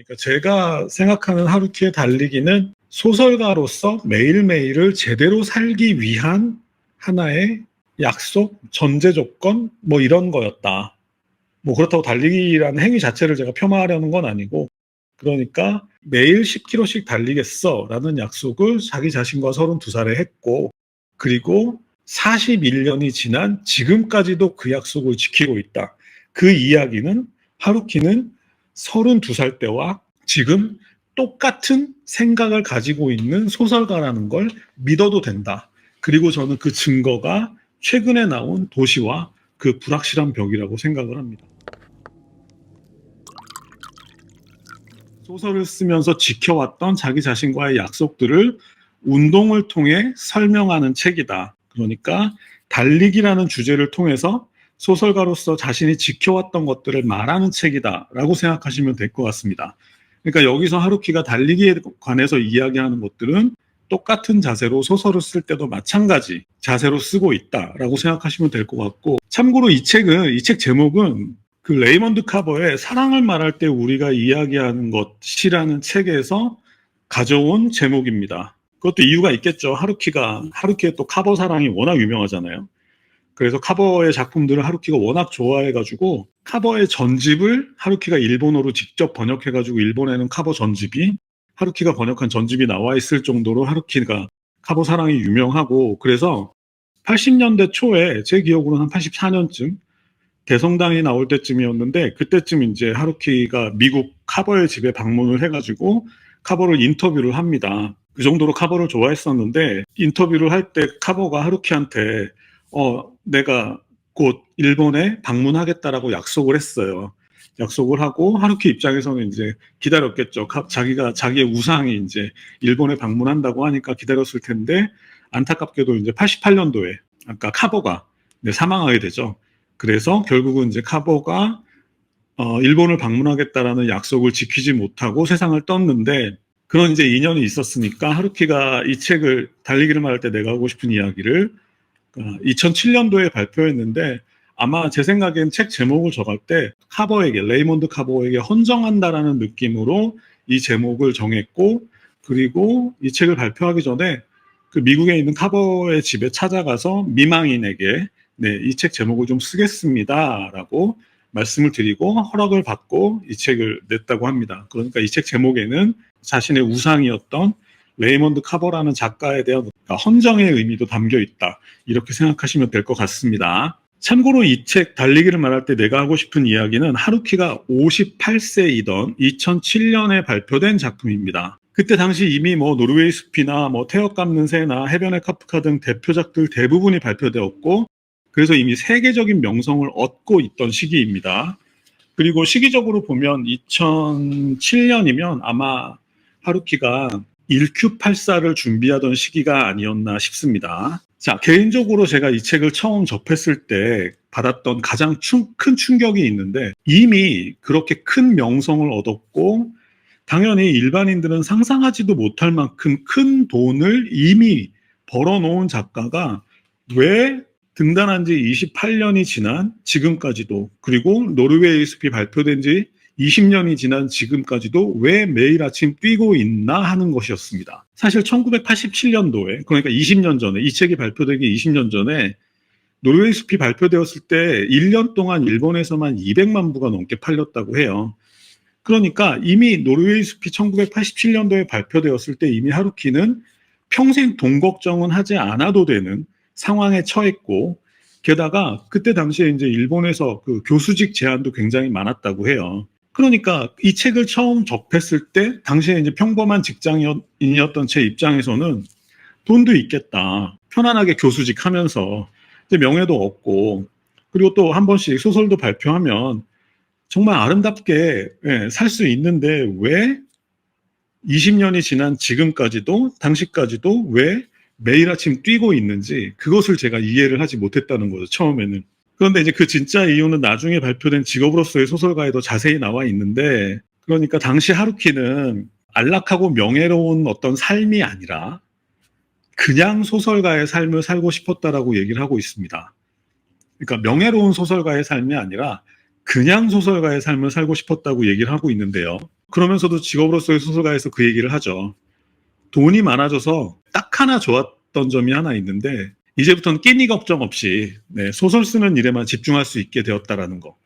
그러니까 제가 생각하는 하루키의 달리기는 소설가로서 매일매일을 제대로 살기 위한 하나의 약속, 전제 조건, 뭐 이런 거였다. 뭐 그렇다고 달리기라는 행위 자체를 제가 폄하하려는 건 아니고, 그러니까 매일 10km씩 달리겠어 라는 약속을 자기 자신과 32살에 했고, 그리고 41년이 지난 지금까지도 그 약속을 지키고 있다. 그 이야기는 하루키는 32살 때와 지금 똑같은 생각을 가지고 있는 소설가라는 걸 믿어도 된다. 그리고 저는 그 증거가 최근에 나온 도시와 그 불확실한 벽이라고 생각을 합니다. 소설을 쓰면서 지켜왔던 자기 자신과의 약속들을 운동을 통해 설명하는 책이다. 그러니까 달리기라는 주제를 통해서 소설가로서 자신이 지켜왔던 것들을 말하는 책이다라고 생각하시면 될 것 같습니다. 그러니까 여기서 하루키가 달리기에 관해서 이야기하는 것들은 똑같은 자세로 소설을 쓸 때도 마찬가지 자세로 쓰고 있다라고 생각하시면 될 것 같고, 참고로 이 책 제목은 그 레이먼드 카버의 사랑을 말할 때 우리가 이야기하는 것이라는 책에서 가져온 제목입니다. 그것도 이유가 있겠죠. 하루키의 또 카버 사랑이 워낙 유명하잖아요. 그래서 카버의 작품들을 하루키가 워낙 좋아해가지고 카버의 전집을 하루키가 일본어로 직접 번역해가지고 일본에는 카버 전집이, 하루키가 번역한 전집이 나와 있을 정도로 하루키가 카버 사랑이 유명하고, 그래서 80년대 초에 제 기억으로는 한 84년쯤 대성당이 나올 때쯤이었는데, 그때쯤 이제 하루키가 미국 카버의 집에 방문을 해가지고 카버를 인터뷰를 합니다. 그 정도로 카버를 좋아했었는데, 인터뷰를 할 때 카버가 하루키한테 내가 곧 일본에 방문하겠다라고 약속을 했어요. 약속을 하고 하루키 입장에서는 이제 기다렸겠죠. 자기의 우상이 이제 일본에 방문한다고 하니까 기다렸을 텐데, 안타깝게도 이제 88년도에 아까 카버가 사망하게 되죠. 그래서 결국은 이제 카버가 일본을 방문하겠다라는 약속을 지키지 못하고 세상을 떴는데, 그런 이제 인연이 있었으니까 하루키가 이 책을, 달리기를 말할 때 내가 하고 싶은 이야기를 2007년도에 발표했는데, 아마 제 생각엔 책 제목을 정할 때 레이먼드 카버에게 헌정한다라는 느낌으로 이 제목을 정했고, 그리고 이 책을 발표하기 전에 그 미국에 있는 카버의 집에 찾아가서 미망인에게 이 책 제목을 좀 쓰겠습니다라고 말씀을 드리고 허락을 받고 이 책을 냈다고 합니다. 그러니까 이 책 제목에는 자신의 우상이었던 레이먼드 카버라는 작가에 대한 헌정의 의미도 담겨 있다, 이렇게 생각하시면 될 것 같습니다. 참고로 이 책 달리기를 말할 때 내가 하고 싶은 이야기는 하루키가 58세이던 2007년에 발표된 작품입니다. 그때 당시 이미 노르웨이 숲이나 태역 감는 새나 해변의 카프카 등 대표작들 대부분이 발표되었고, 그래서 이미 세계적인 명성을 얻고 있던 시기입니다. 그리고 시기적으로 보면 2007년이면 아마 하루키가 1Q84를 준비하던 시기가 아니었나 싶습니다. 자, 개인적으로 제가 이 책을 처음 접했을 때 받았던 가장 큰 충격이 있는데, 이미 그렇게 큰 명성을 얻었고 당연히 일반인들은 상상하지도 못할 만큼 큰 돈을 이미 벌어놓은 작가가 왜 등단한 지 28년이 지난 지금까지도, 그리고 노르웨이 숲이 발표된 지 20년이 지난 지금까지도 왜 매일 아침 뛰고 있나 하는 것이었습니다. 사실 1987년도에, 그러니까 20년 전에, 이 책이 발표되기 20년 전에 노르웨이 숲이 발표되었을 때 1년 동안 일본에서만 200만 부가 넘게 팔렸다고 해요. 그러니까 이미 노르웨이 숲이 1987년도에 발표되었을 때 이미 하루키는 평생 돈 걱정은 하지 않아도 되는 상황에 처했고, 게다가 그때 당시에 이제 일본에서 그 교수직 제한도 굉장히 많았다고 해요. 그러니까 이 책을 처음 접했을 때 당시에 이제 평범한 직장인이었던 제 입장에서는 돈도 있겠다, 편안하게 교수직 하면서 이제 명예도 얻고, 그리고 또 한 번씩 소설도 발표하면 정말 아름답게 살 수 있는데 왜 20년이 지난 지금까지도, 당시까지도 왜 매일 아침 뛰고 있는지, 그것을 제가 이해를 하지 못했다는 거죠, 처음에는. 그런데 이제 그 진짜 이유는 나중에 발표된 직업으로서의 소설가에도 자세히 나와 있는데, 그러니까 당시 하루키는 안락하고 명예로운 어떤 삶이 아니라 그냥 소설가의 삶을 살고 싶었다라고 얘기를 하고 있습니다. 그러니까 명예로운 소설가의 삶이 아니라 그냥 소설가의 삶을 살고 싶었다고 얘기를 하고 있는데요. 그러면서도 직업으로서의 소설가에서 그 얘기를 하죠. 돈이 많아져서 딱 하나 좋았던 점이 하나 있는데 이제부터는 끼니 걱정 없이 소설 쓰는 일에만 집중할 수 있게 되었다라는 거.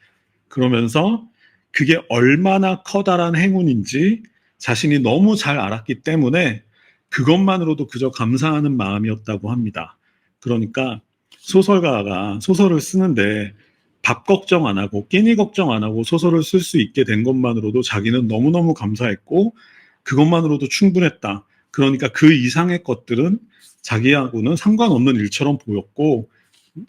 그러면서 그게 얼마나 커다란 행운인지 자신이 너무 잘 알았기 때문에 그것만으로도 그저 감사하는 마음이었다고 합니다. 그러니까 소설가가 소설을 쓰는데 밥 걱정 안 하고 끼니 걱정 안 하고 소설을 쓸 수 있게 된 것만으로도 자기는 너무너무 감사했고 그것만으로도 충분했다. 그러니까 그 이상의 것들은 자기하고는 상관없는 일처럼 보였고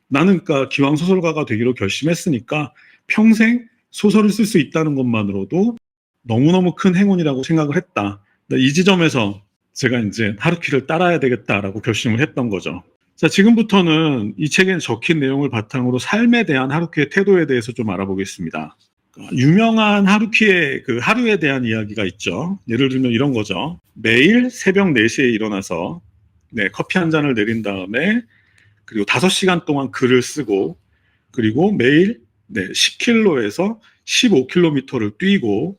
나는 그러니까 기왕 소설가가 되기로 결심했으니까 평생 소설을 쓸 수 있다는 것만으로도 너무너무 큰 행운이라고 생각을 했다. 이 지점에서 제가 이제 하루키를 따라야 되겠다라고 결심을 했던 거죠. 자, 지금부터는 이 책에 적힌 내용을 바탕으로 삶에 대한 하루키의 태도에 대해서 좀 알아보겠습니다. 유명한 하루키의 그 하루에 대한 이야기가 있죠. 예를 들면 이런 거죠. 매일 새벽 4시에 일어나서 커피 한 잔을 내린 다음에 그리고 5시간 동안 글을 쓰고 그리고 매일 10km에서 15km를 뛰고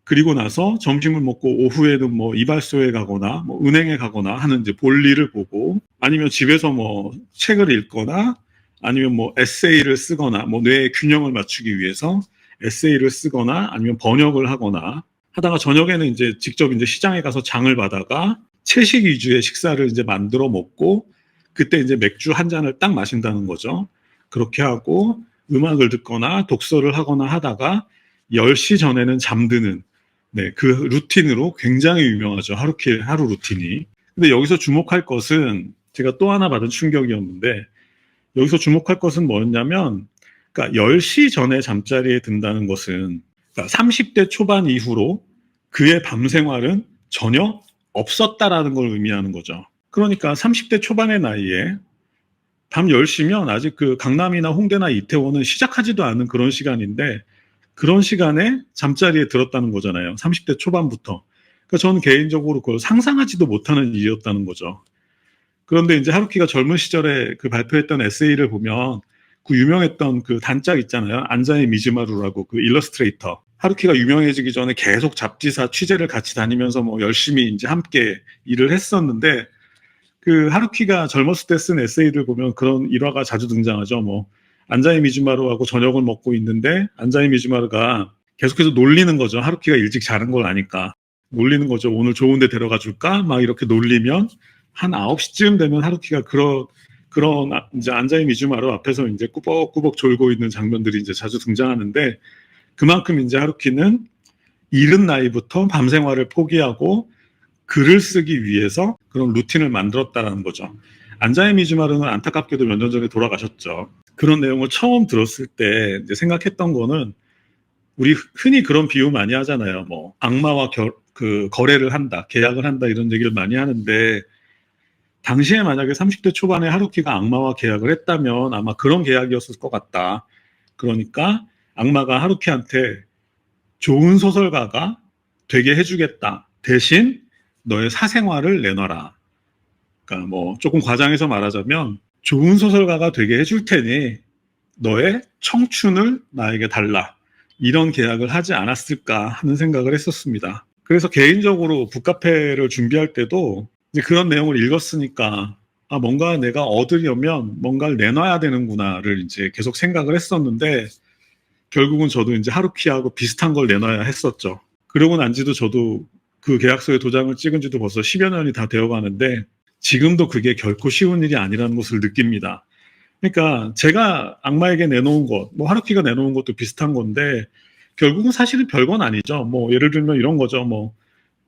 그리고 나서 점심을 먹고 오후에는 뭐 이발소에 가거나 뭐 은행에 가거나 하는 이제 볼일을 보고 아니면 집에서 뭐 책을 읽거나 아니면 뭐 에세이를 쓰거나 뭐 뇌의 균형을 맞추기 위해서 에세이를 쓰거나 아니면 번역을 하거나 하다가 저녁에는 이제 직접 이제 시장에 가서 장을 봐다가 채식 위주의 식사를 이제 만들어 먹고 그때 이제 맥주 한 잔을 딱 마신다는 거죠. 그렇게 하고 음악을 듣거나 독서를 하거나 하다가 10시 전에는 잠드는 그 루틴으로 굉장히 유명하죠. 하루키 하루 루틴이. 근데 여기서 주목할 것은 제가 또 하나 받은 충격이었는데 여기서 주목할 것은 뭐였냐면 그러니까 10시 전에 잠자리에 든다는 것은 그러니까 30대 초반 이후로 그의 밤 생활은 전혀 없었다라는 걸 의미하는 거죠. 그러니까 30대 초반의 나이에 밤 10시면 아직 그 강남이나 홍대나 이태원은 시작하지도 않은 그런 시간인데 그런 시간에 잠자리에 들었다는 거잖아요. 30대 초반부터. 그러니까 저는 개인적으로 그걸 상상하지도 못하는 일이었다는 거죠. 그런데 이제 하루키가 젊은 시절에 그 발표했던 에세이를 보면 그 유명했던 그 단짝 있잖아요. 안자이 미즈마루라고 그 일러스트레이터. 하루키가 유명해지기 전에 계속 잡지사 취재를 같이 다니면서 뭐 열심히 이제 함께 일을 했었는데 그 하루키가 젊었을 때 쓴 에세이를 보면 그런 일화가 자주 등장하죠. 뭐 안자이 미즈마루하고 저녁을 먹고 있는데 안자이 미즈마루가 계속해서 놀리는 거죠. 하루키가 일찍 자는 걸 아니까 놀리는 거죠. 오늘 좋은 데 데려가 줄까? 막 이렇게 놀리면 한 9시쯤 되면 하루키가 그런 이제 안자이 미즈마루 앞에서 이제 꾸벅꾸벅 졸고 있는 장면들이 이제 자주 등장하는데 그만큼 이제 하루키는 이른 나이부터 밤 생활을 포기하고 글을 쓰기 위해서 그런 루틴을 만들었다라는 거죠. 안자이 미즈마루는 안타깝게도 몇 년 전에 돌아가셨죠. 그런 내용을 처음 들었을 때 이제 생각했던 거는 우리 흔히 그런 비유 많이 하잖아요. 뭐 악마와 거래를 한다, 계약을 한다 이런 얘기를 많이 하는데 당시에 만약에 30대 초반에 하루키가 악마와 계약을 했다면 아마 그런 계약이었을 것 같다. 그러니까 악마가 하루키한테 좋은 소설가가 되게 해주겠다. 대신 너의 사생활을 내놔라. 그러니까 뭐 조금 과장해서 말하자면 좋은 소설가가 되게 해줄 테니 너의 청춘을 나에게 달라. 이런 계약을 하지 않았을까 하는 생각을 했었습니다. 그래서 개인적으로 북카페를 준비할 때도 이제 그런 내용을 읽었으니까 뭔가 내가 얻으려면 뭔가를 내놔야 되는구나를 이제 계속 생각을 했었는데 결국은 저도 이제 하루키하고 비슷한 걸 내놔야 했었죠. 그러고 난 지도 저도 그 계약서에 도장을 찍은 지도 벌써 10여 년이 다 되어 가는데 지금도 그게 결코 쉬운 일이 아니라는 것을 느낍니다. 그러니까 제가 악마에게 내놓은 것, 뭐 하루키가 내놓은 것도 비슷한 건데 결국은 사실은 별건 아니죠. 뭐 예를 들면 이런 거죠. 뭐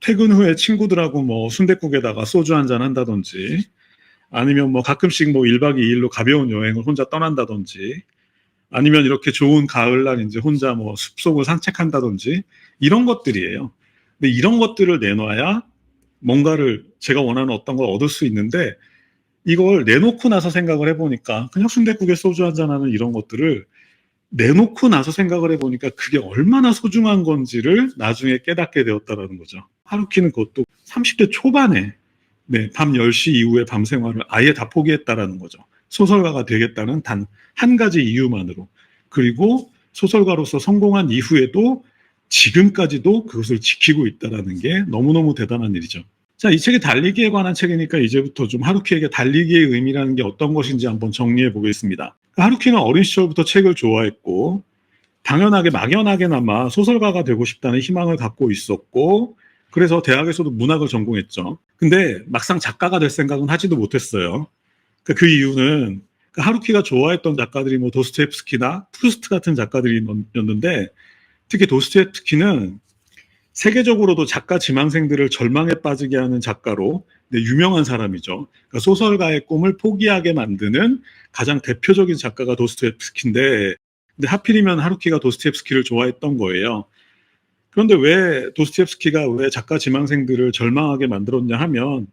퇴근 후에 친구들하고 뭐 순댓국에다가 소주 한잔 한다든지 아니면 뭐 가끔씩 뭐 1박 2일로 가벼운 여행을 혼자 떠난다든지 아니면 이렇게 좋은 가을날 이제 혼자 뭐 숲속을 산책한다든지 이런 것들이에요. 근데 이런 것들을 내놔야 뭔가를 제가 원하는 어떤 걸 얻을 수 있는데 이걸 내놓고 나서 생각을 해보니까 그냥 순댓국에 소주 한잔하는 이런 것들을 내놓고 나서 생각을 해보니까 그게 얼마나 소중한 건지를 나중에 깨닫게 되었다라는 거죠. 하루키는 그것도 30대 초반에 밤 10시 이후의 밤 생활을 아예 다 포기했다라는 거죠. 소설가가 되겠다는 단 한 가지 이유만으로. 그리고 소설가로서 성공한 이후에도 지금까지도 그것을 지키고 있다는 게 너무너무 대단한 일이죠. 자, 이 책이 달리기에 관한 책이니까 이제부터 좀 하루키에게 달리기의 의미라는 게 어떤 것인지 한번 정리해 보겠습니다. 하루키는 어린 시절부터 책을 좋아했고 당연하게 막연하게나마 소설가가 되고 싶다는 희망을 갖고 있었고 그래서 대학에서도 문학을 전공했죠. 근데 막상 작가가 될 생각은 하지도 못했어요. 그 이유는 하루키가 좋아했던 작가들이 뭐 도스토옙스키나 프루스트 같은 작가들이었는데 특히 도스토옙스키는 세계적으로도 작가 지망생들을 절망에 빠지게 하는 작가로 유명한 사람이죠. 그러니까 소설가의 꿈을 포기하게 만드는 가장 대표적인 작가가 도스토옙스키인데 근데 하필이면 하루키가 도스토옙스키를 좋아했던 거예요. 그런데 왜 도스토옙스키가 왜 작가 지망생들을 절망하게 만들었냐 하면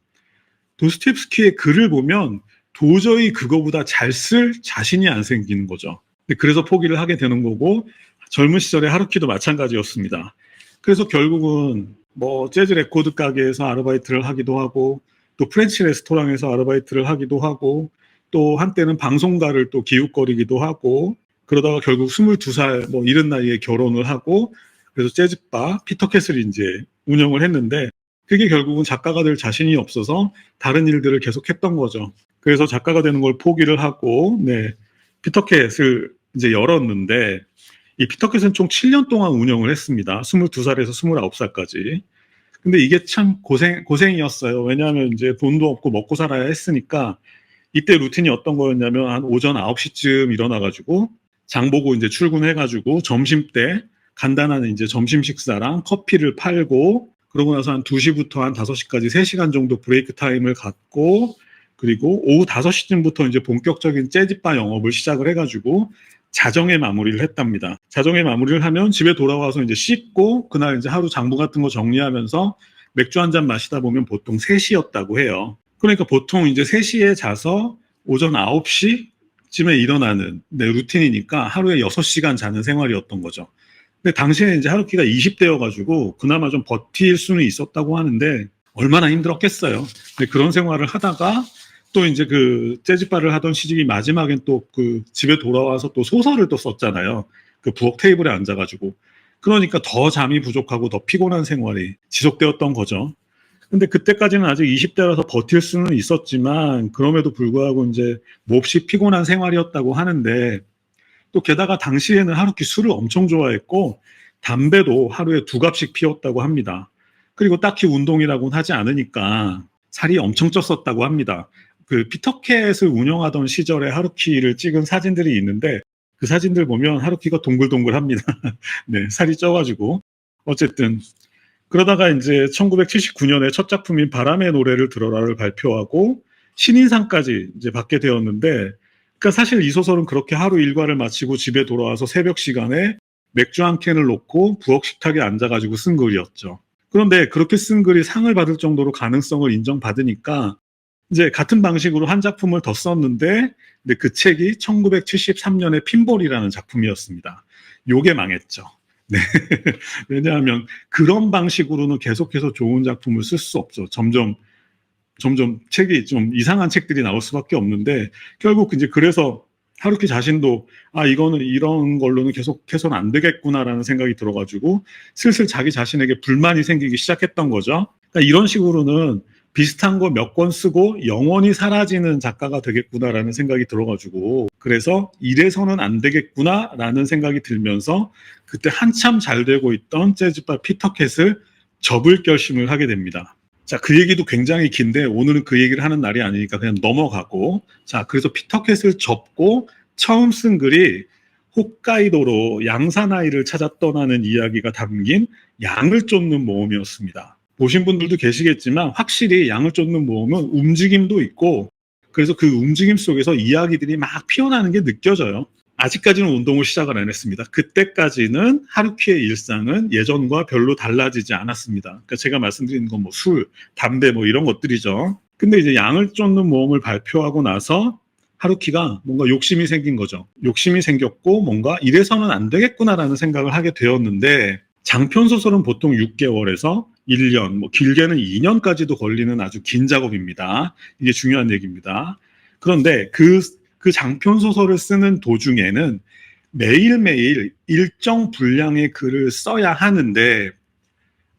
도스토옙스키의 글을 보면 도저히 그거보다 잘 쓸 자신이 안 생기는 거죠. 그래서 포기를 하게 되는 거고 젊은 시절에 하루키도 마찬가지였습니다. 그래서 결국은 뭐 재즈 레코드 가게에서 아르바이트를 하기도 하고 또 프렌치 레스토랑에서 아르바이트를 하기도 하고 또 한때는 방송가를 또 기웃거리기도 하고 그러다가 결국 22살 뭐 이른 나이에 결혼을 하고 그래서 재즈바 피터캣을 이제 운영을 했는데 그게 결국은 작가가 될 자신이 없어서 다른 일들을 계속했던 거죠. 그래서 작가가 되는 걸 포기를 하고 피터캣을 이제 열었는데 이 피터캣은 총 7년 동안 운영을 했습니다. 22살에서 29살까지. 근데 이게 참 고생이었어요. 왜냐하면 이제 돈도 없고 먹고 살아야 했으니까 이때 루틴이 어떤 거였냐면 한 오전 9시쯤 일어나가지고 장 보고 이제 출근해가지고 점심 때 간단한 이제 점심 식사랑 커피를 팔고 그러고 나서 한 2시부터 한 5시까지 3시간 정도 브레이크 타임을 갖고 그리고 오후 5시쯤부터 이제 본격적인 재즈바 영업을 시작을 해가지고 자정에 마무리를 했답니다. 자정에 마무리를 하면 집에 돌아와서 이제 씻고 그날 이제 하루 장부 같은 거 정리하면서 맥주 한 잔 마시다 보면 보통 3시였다고 해요. 그러니까 보통 이제 3시에 자서 오전 9시쯤에 일어나는 루틴이니까 하루에 6시간 자는 생활이었던 거죠. 근데 당시에 이제 하루키가 20대여가지고 그나마 좀 버틸 수는 있었다고 하는데 얼마나 힘들었겠어요. 근데 그런 생활을 하다가 또 이제 그 재즈바를 하던 시즌이 마지막엔 또 그 집에 돌아와서 또 소설을 또 썼잖아요. 그 부엌 테이블에 앉아가지고. 그러니까 더 잠이 부족하고 더 피곤한 생활이 지속되었던 거죠. 근데 그때까지는 아직 20대라서 버틸 수는 있었지만 그럼에도 불구하고 이제 몹시 피곤한 생활이었다고 하는데 또 게다가 당시에는 하루키 술을 엄청 좋아했고 담배도 하루에 2갑씩 피웠다고 합니다. 그리고 딱히 운동이라고는 하지 않으니까 살이 엄청 쪘었다고 합니다. 그 피터캣을 운영하던 시절에 하루키를 찍은 사진들이 있는데 그 사진들 보면 하루키가 동글동글합니다. 살이 쪄가지고 어쨌든 그러다가 이제 1979년에 첫 작품인 바람의 노래를 들어라를 발표하고 신인상까지 이제 받게 되었는데 그러니까 사실 이 소설은 그렇게 하루 일과를 마치고 집에 돌아와서 새벽 시간에 맥주 한 캔을 놓고 부엌 식탁에 앉아가지고 쓴 글이었죠. 그런데 그렇게 쓴 글이 상을 받을 정도로 가능성을 인정받으니까 이제 같은 방식으로 한 작품을 더 썼는데 근데 그 책이 1973년에 핀볼이라는 작품이었습니다. 요게 망했죠. 왜냐하면 그런 방식으로는 계속해서 좋은 작품을 쓸 수 없죠. 점점 책이 좀 이상한 책들이 나올 수밖에 없는데 결국 이제 그래서 하루키 자신도 이거는 이런 걸로는 계속해서는 안 되겠구나라는 생각이 들어가지고 슬슬 자기 자신에게 불만이 생기기 시작했던 거죠. 그러니까 이런 식으로는 비슷한 거 몇 권 쓰고 영원히 사라지는 작가가 되겠구나라는 생각이 들어가지고 그래서 이래서는 안 되겠구나라는 생각이 들면서 그때 한참 잘 되고 있던 재즈바 피터캣을 접을 결심을 하게 됩니다. 자, 그 얘기도 굉장히 긴데 오늘은 그 얘기를 하는 날이 아니니까 그냥 넘어가고 자, 그래서 피터캣을 접고 처음 쓴 글이 홋카이도로 양사나이를 찾아 떠나는 이야기가 담긴 양을 쫓는 모험이었습니다. 보신 분들도 계시겠지만 확실히 양을 쫓는 모험은 움직임도 있고 그래서 그 움직임 속에서 이야기들이 막 피어나는 게 느껴져요. 아직까지는 운동을 시작을 안 했습니다. 그때까지는 하루키의 일상은 예전과 별로 달라지지 않았습니다. 그러니까 제가 말씀드리는 건 뭐 술, 담배 뭐 이런 것들이죠. 근데 이제 양을 쫓는 모험을 발표하고 나서 하루키가 뭔가 욕심이 생긴 거죠. 욕심이 생겼고 뭔가 이래서는 안 되겠구나라는 생각을 하게 되었는데 장편 소설은 보통 6개월에서 1년, 뭐 길게는 2년까지도 걸리는 아주 긴 작업입니다. 이게 중요한 얘기입니다. 그런데 그 장편 소설을 쓰는 도중에는 매일매일 일정 분량의 글을 써야 하는데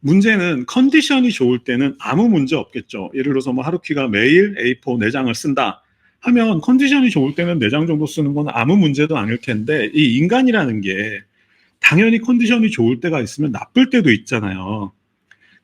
문제는 컨디션이 좋을 때는 아무 문제 없겠죠. 예를 들어서 뭐 하루키가 매일 A4 4장을 쓴다 하면 컨디션이 좋을 때는 4장 정도 쓰는 건 아무 문제도 아닐 텐데 이 인간이라는 게 당연히 컨디션이 좋을 때가 있으면 나쁠 때도 있잖아요.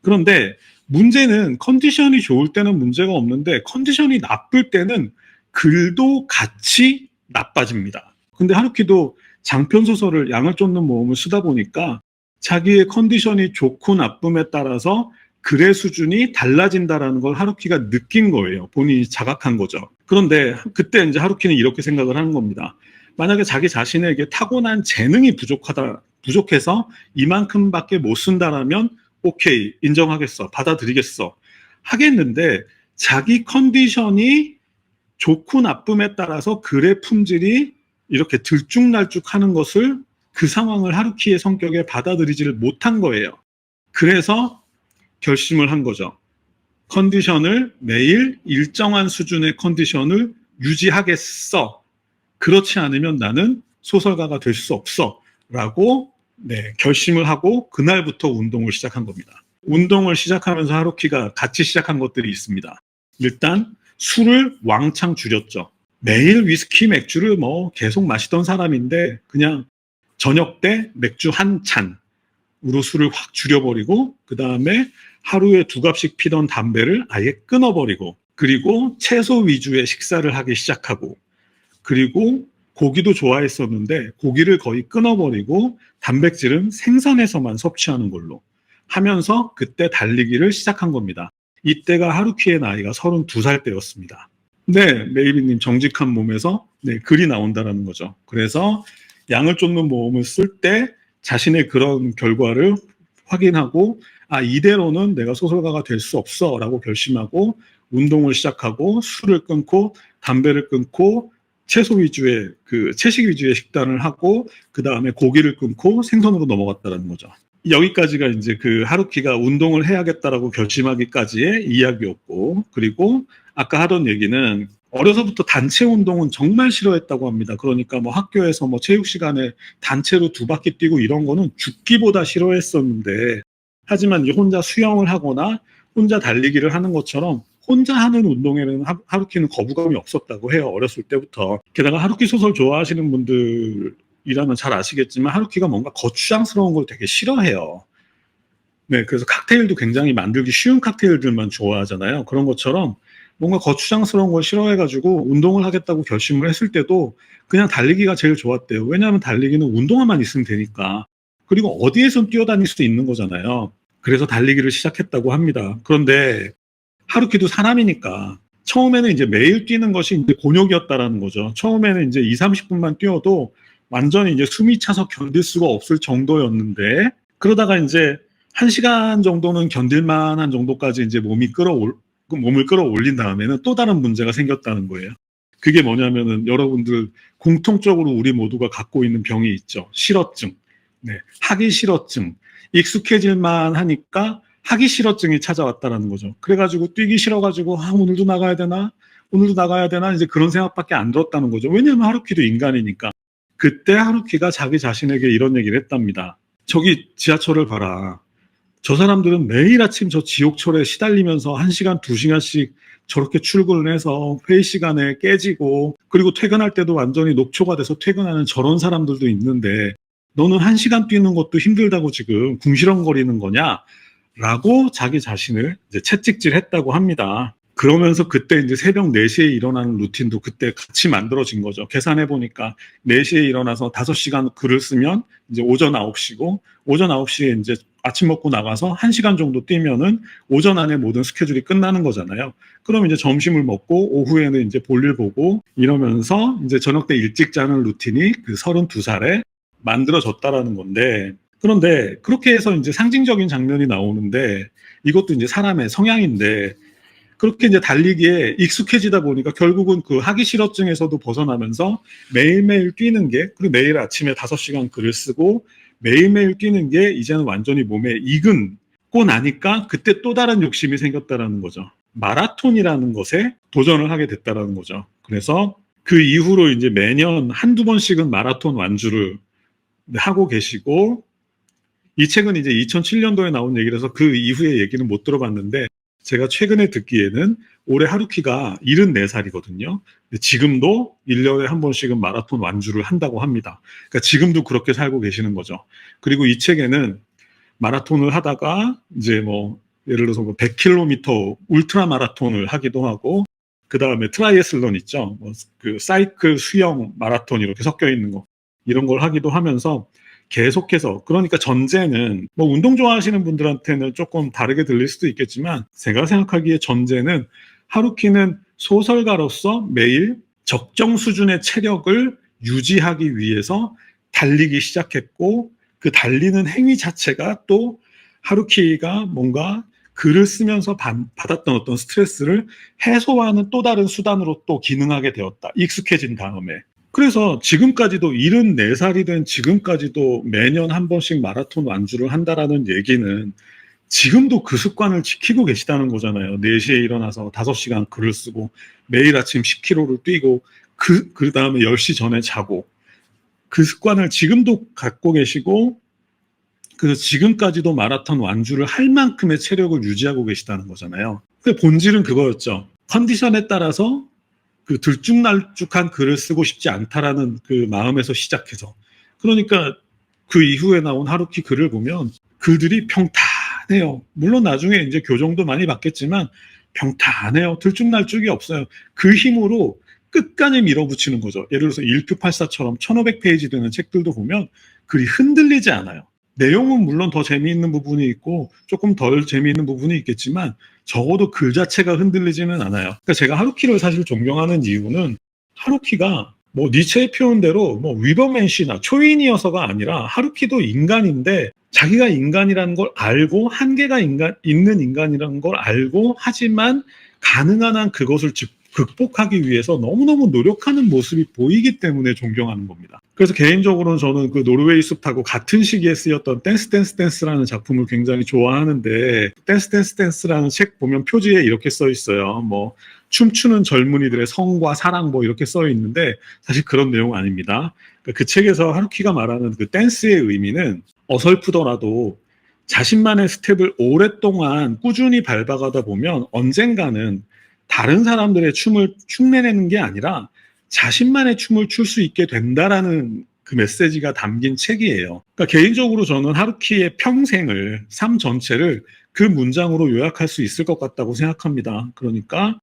그런데 문제는 컨디션이 좋을 때는 문제가 없는데 컨디션이 나쁠 때는 글도 같이 나빠집니다. 근데 하루키도 장편 소설을 양을 쫓는 모험을 쓰다 보니까 자기의 컨디션이 좋고 나쁨에 따라서 글의 수준이 달라진다라는 걸 하루키가 느낀 거예요. 본인이 자각한 거죠. 그런데 그때 이제 하루키는 이렇게 생각을 하는 겁니다. 만약에 자기 자신에게 타고난 재능이 부족해서 이만큼밖에 못 쓴다라면 오케이, 인정하겠어, 받아들이겠어 하겠는데 자기 컨디션이 좋고 나쁨에 따라서 글의 품질이 이렇게 들쭉날쭉하는 것을 그 상황을 하루키의 성격에 받아들이지를 못한 거예요. 그래서 결심을 한 거죠. 컨디션을 매일 일정한 수준의 컨디션을 유지하겠어. 그렇지 않으면 나는 소설가가 될 수 없어. 라고 결심을 하고 그날부터 운동을 시작한 겁니다. 운동을 시작하면서 하루키가 같이 시작한 것들이 있습니다. 일단 술을 왕창 줄였죠. 매일 위스키 맥주를 뭐 계속 마시던 사람인데 그냥 저녁 때 맥주 한 잔으로 술을 확 줄여버리고 그 다음에 하루에 2갑씩 피던 담배를 아예 끊어버리고 그리고 채소 위주의 식사를 하기 시작하고 그리고 고기도 좋아했었는데 고기를 거의 끊어버리고 단백질은 생선에서만 섭취하는 걸로 하면서 그때 달리기를 시작한 겁니다. 이때가 하루키의 나이가 32살 때였습니다. 네, 메이비님 정직한 몸에서 글이 나온다는 거죠. 그래서 양을 쫓는 모험을 쓸 때 자신의 그런 결과를 확인하고 이대로는 내가 소설가가 될 수 없어 라고 결심하고 운동을 시작하고 술을 끊고 담배를 끊고 채식 위주의 식단을 하고 그 다음에 고기를 끊고 생선으로 넘어갔다는 거죠. 여기까지가 이제 그 하루키가 운동을 해야겠다라고 결심하기까지의 이야기였고 그리고 아까 하던 얘기는 어려서부터 단체 운동은 정말 싫어했다고 합니다. 그러니까 뭐 학교에서 뭐 체육 시간에 단체로 2바퀴 뛰고 이런 거는 죽기보다 싫어했었는데 하지만 혼자 수영을 하거나 혼자 달리기를 하는 것처럼 혼자 하는 운동에는 하루키는 거부감이 없었다고 해요. 어렸을 때부터. 게다가 하루키 소설 좋아하시는 분들이라면 잘 아시겠지만 하루키가 뭔가 거추장스러운 걸 되게 싫어해요. 네, 그래서 칵테일도 굉장히 만들기 쉬운 칵테일들만 좋아하잖아요. 그런 것처럼 뭔가 거추장스러운 걸 싫어해가지고 운동을 하겠다고 결심을 했을 때도 그냥 달리기가 제일 좋았대요. 왜냐하면 달리기는 운동화만 있으면 되니까. 그리고 어디에선 뛰어다닐 수도 있는 거잖아요. 그래서 달리기를 시작했다고 합니다. 그런데 하루키도 사람이니까 처음에는 이제 매일 뛰는 것이 이제 곤욕이었다라는 거죠. 처음에는 이제 20-30분만 뛰어도 완전히 이제 숨이 차서 견딜 수가 없을 정도였는데 그러다가 이제 1시간 정도는 견딜만한 정도까지 이제 몸을 끌어올린 다음에는 또 다른 문제가 생겼다는 거예요. 그게 뭐냐면은 여러분들 공통적으로 우리 모두가 갖고 있는 병이 있죠. 싫어증. 하기 싫어증. 익숙해질만 하니까 하기 싫어증이 찾아왔다라는 거죠. 그래가지고 뛰기 싫어가지고 오늘도 나가야 되나 이제 그런 생각밖에 안 들었다는 거죠. 왜냐하면 하루키도 인간이니까. 그때 하루키가 자기 자신에게 이런 얘기를 했답니다. 저기 지하철을 봐라. 저 사람들은 매일 아침 저 지옥철에 시달리면서 1시간, 2시간씩 저렇게 출근을 해서 회의 시간에 깨지고 그리고 퇴근할 때도 완전히 녹초가 돼서 퇴근하는 저런 사람들도 있는데 너는 1시간 뛰는 것도 힘들다고 지금 궁시렁거리는 거냐? 라고 자기 자신을 이제 채찍질했다고 합니다. 그러면서 그때 이제 새벽 4시에 일어나는 루틴도 그때 같이 만들어진 거죠. 계산해 보니까 4시에 일어나서 5시간 글을 쓰면 이제 오전 9시고 오전 9시에 이제 아침 먹고 나가서 1시간 정도 뛰면은 오전 안에 모든 스케줄이 끝나는 거잖아요. 그럼 이제 점심을 먹고 오후에는 이제 볼일 보고 이러면서 이제 저녁 때 일찍 자는 루틴이 그 32살에 만들어졌다라는 건데 그런데 그렇게 해서 이제 상징적인 장면이 나오는데 이것도 이제 사람의 성향인데 그렇게 이제 달리기에 익숙해지다 보니까 결국은 그 하기 싫어증에서도 벗어나면서 매일매일 뛰는 게 그리고 매일 아침에 5시간 글을 쓰고 매일매일 뛰는 게 이제는 완전히 몸에 익은고 나니까 그때 또 다른 욕심이 생겼다라는 거죠. 마라톤이라는 것에 도전을 하게 됐다라는 거죠. 그래서 그 이후로 이제 매년 한두 번씩은 마라톤 완주를 하고 계시고, 이 책은 이제 2007년도에 나온 얘기라서 그 이후의 얘기는 못 들어봤는데, 제가 최근에 듣기에는 올해 하루키가 74살이거든요. 지금도 1년에 한 번씩은 마라톤 완주를 한다고 합니다. 그러니까 지금도 그렇게 살고 계시는 거죠. 그리고 이 책에는 마라톤을 하다가 이제 뭐 예를 들어서 뭐 100km 울트라 마라톤을 하기도 하고, 그 다음에 트라이애슬론 있죠. 뭐 그 사이클, 수영, 마라톤 이렇게 섞여 있는 거, 이런 걸 하기도 하면서 계속해서, 그러니까 전제는 뭐 운동 좋아하시는 분들한테는 조금 다르게 들릴 수도 있겠지만, 제가 생각하기에 전제는 하루키는 소설가로서 매일 적정 수준의 체력을 유지하기 위해서 달리기 시작했고, 그 달리는 행위 자체가 또 하루키가 뭔가 글을 쓰면서 받았던 어떤 스트레스를 해소하는 또 다른 수단으로 또 기능하게 되었다. 익숙해진 다음에. 그래서 지금까지도 74살이 된 지금까지도 매년 한 번씩 마라톤 완주를 한다라는 얘기는 지금도 그 습관을 지키고 계시다는 거잖아요. 4시에 일어나서 5시간 글을 쓰고 매일 아침 10km를 뛰고 그 다음에 10시 전에 자고, 그 습관을 지금도 갖고 계시고, 그래서 지금까지도 마라톤 완주를 할 만큼의 체력을 유지하고 계시다는 거잖아요. 그 본질은 그거였죠. 컨디션에 따라서 그 들쭉날쭉한 글을 쓰고 싶지 않다라는 그 마음에서 시작해서. 그러니까 그 이후에 나온 하루키 글을 보면 글들이 평탄해요. 물론 나중에 이제 교정도 많이 받겠지만 평탄해요. 들쭉날쭉이 없어요. 그 힘으로 끝까지 밀어붙이는 거죠. 예를 들어서 일큐84처럼 1500페이지 되는 책들도 보면 글이 흔들리지 않아요. 내용은 물론 더 재미있는 부분이 있고 조금 덜 재미있는 부분이 있겠지만 적어도 글 자체가 흔들리지는 않아요. 그러니까 제가 하루키를 사실 존경하는 이유는, 하루키가 뭐 니체의 표현대로 뭐 위버맨시나 초인이어서가 아니라, 하루키도 인간인데 자기가 인간이라는 걸 알고 한계가 있는 인간이라는 걸 알고, 하지만 가능한 한 그것을 극복하기 위해서 너무너무 노력하는 모습이 보이기 때문에 존경하는 겁니다. 그래서 개인적으로는 저는 그 노르웨이 숲하고 같은 시기에 쓰였던 댄스 댄스 댄스라는 작품을 굉장히 좋아하는데, 댄스 댄스 댄스라는 책 보면 표지에 이렇게 써 있어요. 뭐 춤추는 젊은이들의 성과 사랑 뭐 이렇게 써 있는데, 사실 그런 내용 아닙니다. 그 책에서 하루키가 말하는 그 댄스의 의미는 어설프더라도 자신만의 스텝을 오랫동안 꾸준히 밟아가다 보면 언젠가는 다른 사람들의 춤을 흉내내는 게 아니라 자신만의 춤을 출 수 있게 된다라는 그 메시지가 담긴 책이에요. 그러니까 개인적으로 저는 하루키의 평생을, 삶 전체를 그 문장으로 요약할 수 있을 것 같다고 생각합니다. 그러니까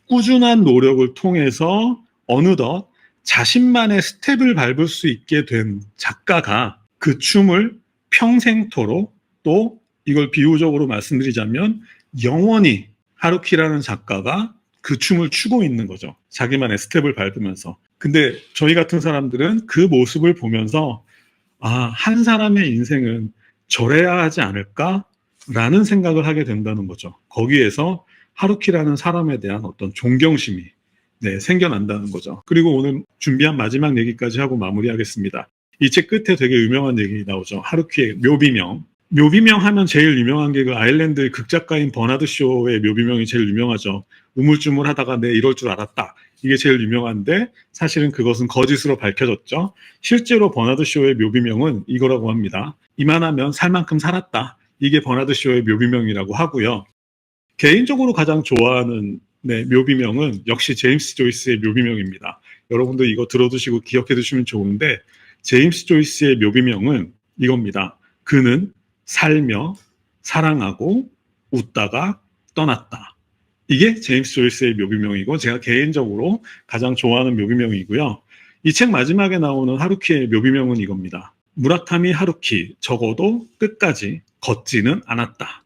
꾸준한 노력을 통해서 어느덧 자신만의 스텝을 밟을 수 있게 된 작가가 그 춤을 평생토록, 또 이걸 비유적으로 말씀드리자면 영원히 하루키라는 작가가 그 춤을 추고 있는 거죠. 자기만의 스텝을 밟으면서. 근데 저희 같은 사람들은 그 모습을 보면서, 아, 한 사람의 인생은 저래야 하지 않을까라는 생각을 하게 된다는 거죠. 거기에서 하루키라는 사람에 대한 어떤 존경심이 생겨난다는 거죠. 그리고 오늘 준비한 마지막 얘기까지 하고 마무리하겠습니다. 이 책 끝에 되게 유명한 얘기 나오죠. 하루키의 묘비명. 묘비명 하면 제일 유명한 게 그 아일랜드 극작가인 버나드 쇼의 묘비명이 제일 유명하죠. 우물쭈물 하다가 내 이럴 줄 알았다. 이게 제일 유명한데, 사실은 그것은 거짓으로 밝혀졌죠. 실제로 버나드 쇼의 묘비명은 이거라고 합니다. 이만하면 살 만큼 살았다. 이게 버나드 쇼의 묘비명이라고 하고요. 개인적으로 가장 좋아하는 묘비명은 역시 제임스 조이스의 묘비명입니다. 여러분도 이거 들어두시고 기억해 두시면 좋은데, 제임스 조이스의 묘비명은 이겁니다. 그는 살며 사랑하고 웃다가 떠났다. 이게 제임스 조이스의 묘비명이고, 제가 개인적으로 가장 좋아하는 묘비명이고요. 이 책 마지막에 나오는 하루키의 묘비명은 이겁니다. 무라카미 하루키, 적어도 끝까지 걷지는 않았다.